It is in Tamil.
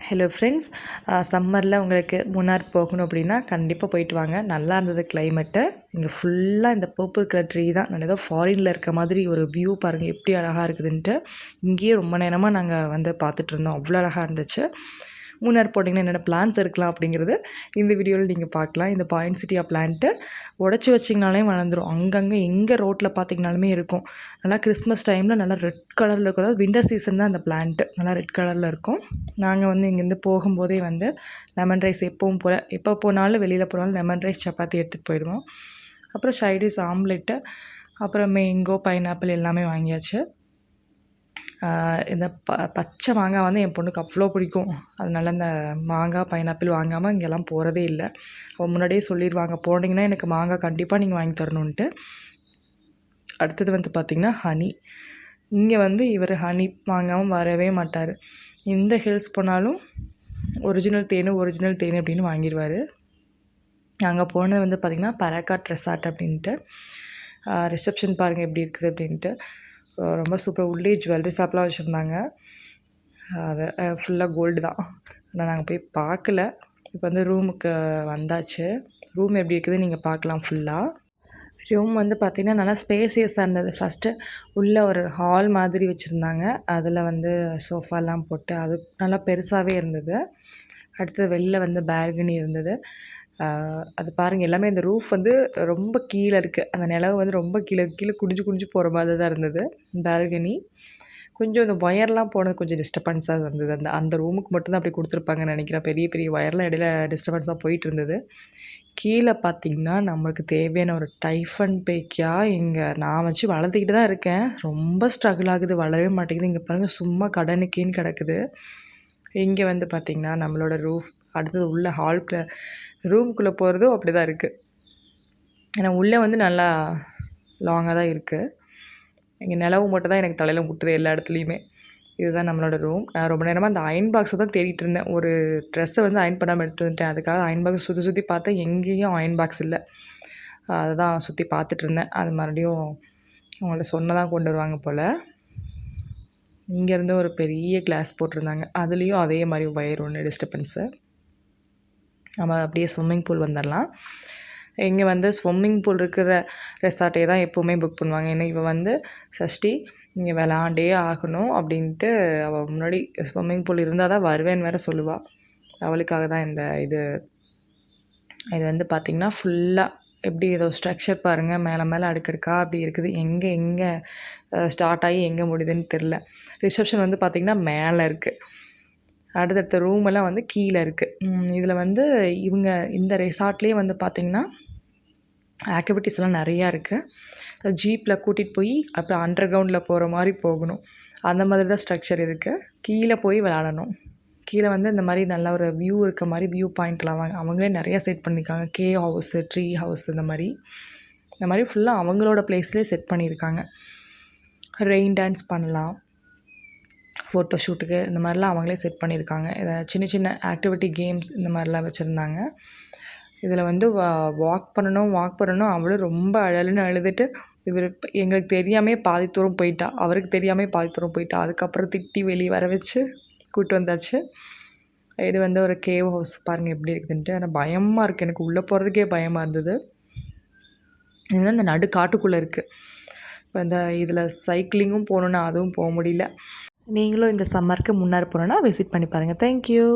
ஹலோ ஃப்ரெண்ட்ஸ், சம்மரில் உங்களுக்கு மூணார் போகணும் அப்படின்னா கண்டிப்பாக போயிட்டு வாங்க. நல்லா இருந்தது கிளைமேட்டு. இங்கே ஃபுல்லாக இந்த பர்பிள் கலர் ட்ரீ தான். நான் ஏதோ ஃபாரினில் இருக்க மாதிரி ஒரு வியூ பாருங்கள் எப்படி அழகாக இருக்குதுன்ட்டு. இங்கேயே ரொம்ப நேரமாக நாங்கள் வந்து பார்த்துட்ருந்தோம். அவ்வளோ அழகாக இருந்துச்சு. மூணார் போட்டிங்கன்னா என்னென்ன பிளான்ஸ் இருக்கலாம் அப்படிங்கிறது இந்த வீடியோவில் நீங்கள் பார்க்கலாம். இந்த பாயிண்ட் சிட்டியா பிளான்ட்டு உடச்சி வச்சிங்கனாலே வளர்ந்துடும். அங்கங்கே எங்கே ரோட்டில் பார்த்திங்கனாலுமே இருக்கும். நல்லா கிறிஸ்மஸ் டைமில் நல்லா ரெட் கலரில் இருக்கும். அதாவது வின்டர் சீசன் தான் அந்த பிளான்ட்டு நல்லா ரெட் கலரில் இருக்கும். நாங்கள் வந்து இங்கேருந்து போகும்போதே வந்து லெமன் ரைஸ் எப்பவும் போல் எப்போ போனாலும் வெளியில் போனாலும் லெமன் ரைஸ் சப்பாத்தி எடுத்துகிட்டு போயிடுவோம். அப்புறம் சைடிஸ் ஆம்லெட்டு, அப்புறம் மேங்கோ, பைனாப்பிள் எல்லாமே வாங்கியாச்சு. இந்த பச்சை மாங்காய் வந்து என் பொண்ணுக்கு அவ்வளோ பிடிக்கும். அதனால இந்த மாங்காய், பைனாப்பிள் வாங்காமல் இங்கெல்லாம் போகிறதே இல்லை. அவள் முன்னாடியே சொல்லிடுவாங்க, போனீங்கன்னா எனக்கு மாங்காய் கண்டிப்பாக நீங்கள் வாங்கி தரணுன்ட்டு. அடுத்தது வந்து பார்த்திங்கன்னா ஹனி. இங்கே வந்து இவர் ஹனி வாங்காமல் வரவே மாட்டார். எந்த ஹில்ஸ் போனாலும் ஒரிஜினல் தேன் அப்படின்னு வாங்கிடுவார். அங்கே போனது வந்து பார்த்திங்கன்னா பராக்காட் ரெசார்ட் அப்படின்ட்டு. ரிசப்ஷன் பாருங்கள் எப்படி இருக்குது அப்படின்ட்டு. ரொம்ப சூப்பர். உள்ளே ஜுவல்லரி ஷாப்லாம் வச்சுருந்தாங்க. அது ஃபுல்லாக கோல்டு தான். ஆனால் நாங்கள் போய் பார்க்கல. இப்போ வந்து ரூமுக்கு வந்தாச்சு. ரூம் எப்படி இருக்குது நீங்கள் பார்க்கலாம். ஃபுல்லாக ரூம் வந்து பார்த்திங்கன்னா நல்லா ஸ்பேசியஸாக இருந்தது. ஃபஸ்ட்டு உள்ளே ஒரு ஹால் மாதிரி வச்சுருந்தாங்க. அதில் வந்து சோஃபாலாம் போட்டு அது நல்லா பெருசாகவே இருந்தது. அடுத்தது வெளில வந்து பால்கனி இருந்தது. அது பாருங்கள், எல்லாமே இந்த ரூஃப் வந்து ரொம்ப கீழே இருக்குது. அந்த நிலவு வந்து ரொம்ப கீழே குனிஞ்சு போகிற மாதிரி தான் இருந்தது பால்கனி. கொஞ்சம் இந்த ஒயர்லாம் போனது கொஞ்சம் டிஸ்டர்பன்ஸாக இருந்தது. அந்த ரூமுக்கு மட்டும்தான் அப்படி கொடுத்துருப்பாங்கன்னு நினைக்கிறேன். பெரிய ஒயர்லாம் இடையில டிஸ்டர்பன்ஸாக போயிட்டு இருந்தது. கீழே பார்த்திங்கன்னா நம்மளுக்கு தேவையான ஒரு டைஃபன் பேக்கியா நான் வச்சு வளர்த்துக்கிட்டு தான் இருக்கேன். ரொம்ப ஸ்ட்ரகிள் ஆகுது, வளரவே மாட்டேங்குது. இங்கே பாருங்கள், சும்மா கடனுக்கேன்னு கிடக்குது. இங்கே வந்து பார்த்திங்கன்னா நம்மளோட ரூஃப். அடுத்தது உள்ள ஹால்குள்ளே ரூம்குள்ளே போகிறதும் அப்படி தான் இருக்குது. ஏன்னா உள்ளே வந்து நல்லா லாங்காக தான் இருக்குது. இங்கே நிலவு மட்டும் தான் எனக்கு தலையில் முட்டுது எல்லா இடத்துலையுமே. இதுதான் நம்மளோட ரூம். நான் ரொம்ப நேரமாக அந்த அயன் பாக்ஸை தான் தேடிட்டு இருந்தேன். ஒரு ட்ரெஸ்ஸை வந்து அயன் பண்ணாமல் எடுத்துகிட்டு வந்துட்டேன். அதுக்காக அயன் பாக்ஸ் சுற்றி பார்த்தேன். எங்கேயும் அயன் பாக்ஸ் இல்லை. அதை தான் சுற்றி பார்த்துட்டு இருந்தேன். அது மறுபடியும் அவங்கள்ட்ட சொன்னதான் கொண்டு வருவாங்க போல். இங்கேருந்து ஒரு பெரிய கிளாஸ் போட்டிருந்தாங்க. அதுலேயும் அதே மாதிரி ஒயர் ஒன்று டிஸ்டர்பன்ஸு. நம்ம அப்படியே ஸ்விம்மிங் பூல் வந்துடலாம். இங்கே வந்து ஸ்விம்மிங் பூல் இருக்கிற ரெசார்ட்டே தான் எப்போவுமே புக் பண்ணுவாங்க. ஏன்னா இவள் வந்து சஷ்டி இங்கே விளாண்டே ஆகணும் அப்படின்ட்டு அவள் முன்னாடி ஸ்விம்மிங் பூல் இருந்தால் தான் வருவேன்னு வேறு சொல்லுவாள். அவளுக்காக தான் இது வந்து பார்த்திங்கன்னா ஃபுல்லாக எப்படி ஏதோ ஸ்ட்ரக்சர் பாருங்கள், மேலே அடுக்கடுக்கா அப்படி இருக்குது. எங்கே ஸ்டார்ட் ஆகி எங்கே முடியுதுன்னு தெரில. ரிசப்ஷன் வந்து பார்த்திங்கன்னா மேலே இருக்குது. அடுத்தடுத்த ரூமெல்லாம் வந்து கீழே இருக்குது. இதில் வந்து இவங்க இந்த ரெசார்ட்லேயே வந்து பார்த்திங்கன்னா ஆக்டிவிட்டீஸ்லாம் நிறையா இருக்குது. ஜீப்பில் கூட்டிகிட்டு போய் அப்புறம் அண்டர் கிரவுண்டில் போகிற மாதிரி போகணும். அந்த மாதிரி தான் ஸ்ட்ரக்சர் இருக்குது. கீழே போய் விளாடணும். கீழே வந்து இந்த மாதிரி நல்ல ஒரு வியூ இருக்க மாதிரி வியூ பாயிண்ட்லாம் அவங்களே நிறையா செட் பண்ணியிருக்காங்க. கேவ் ஹவுஸு, ட்ரீ ஹவுஸ், இந்த மாதிரி ஃபுல்லாக அவங்களோட ப்ளேஸ்லேயே செட் பண்ணியிருக்காங்க. ரெயின் டான்ஸ் பண்ணலாம், ஃபோட்டோ ஷூட்டுக்கு இந்த மாதிரிலாம் அவங்களே செட் பண்ணியிருக்காங்க. இதை சின்ன ஆக்டிவிட்டி கேம்ஸ் இந்த மாதிரிலாம் வச்சுருந்தாங்க. இதில் வந்து வாக் பண்ணணும். அவளும் ரொம்ப அழுதுட்டு எங்களுக்கு தெரியாமல் பாதி தூரம் போயிட்டா. அவருக்கு தெரியாமல் பாதி தூரம் போயிட்டா. அதுக்கப்புறம் திட்டி வெளியே வர வச்சு கூப்பிட்டு வந்தாச்சு. இது வந்து ஒரு கேவ் ஹவுஸ் பாருங்கள் எப்படி இருக்குதுன்ட்டு. ஆனால் பயமாக இருக்குது, எனக்கு உள்ளே போகிறதுக்கே பயமாக இருந்தது. இது இந்த நடு காட்டுக்குள்ளே இருக்குது. இப்போ இந்த இதில் சைக்கிளிங்கும் போகணுன்னா அதுவும் போக முடியல. நீங்களும் இந்த சம்மருக்கு மூணார் போனோன்னா விசிட் பண்ணி பாருங்கள். தேங்க்யூ.